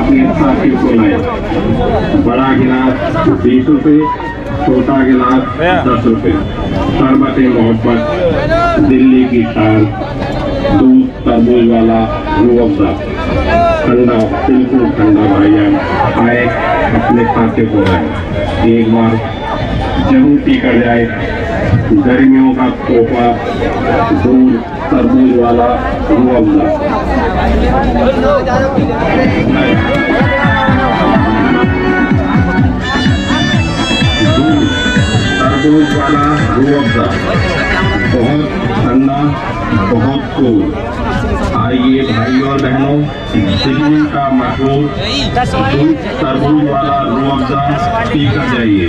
अपने साथियों को लाए। बड़ा गिलास 20 रुपए, छोटा गिलास 10 रुपए। शरबत मोहब्बत दिल्ली की शान, दूध तरबूज वाला रूह अफ़ज़ा, ठंडा बिल्कुल ठंडा भाईजान, आए अपने साथियों को लाए। एक बार जरूर पी कर जाए। गर्मियों का तोहफा, दूध तरबूज वाला रूह अफ़ज़ा। तरबूज वाला रूह अफ़ज़ा, बहुत ठंडा, बहुत कूल। आइए भाई और बहनों, दिल्ली का मशहूर दूध तरबूज वाला रूह अफ़ज़ा पी कर जाइए।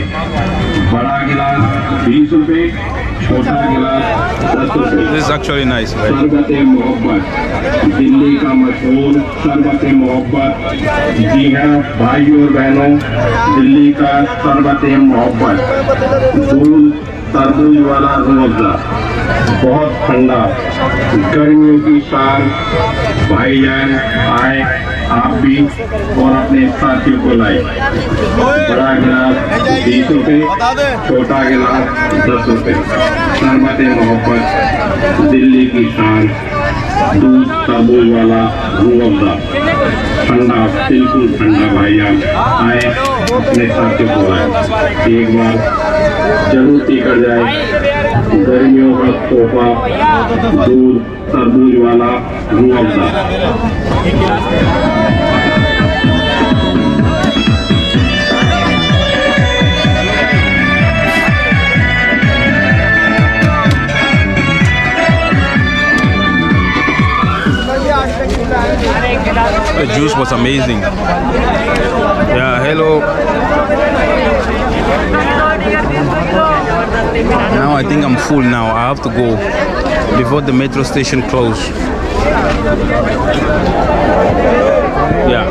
बड़ा गिलास 20 रुपए, छोटा गिलास 10 रुपए। This is actually nice, right? शरबत मोहब्बत दिल्ली का मशहूर शरबत मोहब्बत। जी हाँ भाई और बहनों, दिल्ली का शरबत मोहब्बत, दूध तरबूज वाला रूह अफ़ज़ा, बहुत ठंडा, गर्मियों की शान। भाईजान आए आप भी और अपने साथियों को लाए। बड़ा गिलास 20 रुपए, छोटा गिलास 10 रुपए। शरबत मोहब्बत दिल्ली की शान, दूध तरबूज वाला रूह अफ़ज़ा, ठंडा बिल्कुल ठंडा भाईजान, आए अपने साथियों को लाए। एक बार जरूर पी कर जाए। गर्मियों का तोहफा, दूध तरबूज वाला Rooh Afza. The juice was amazing. Yeah, hello. Now I think I'm full now. I have to go before the metro station close. Yeah.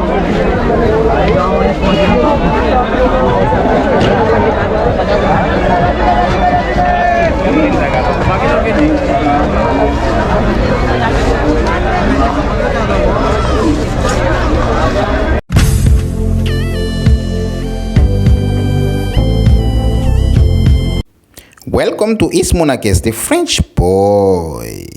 Welcome to Ismonakes, the French boy.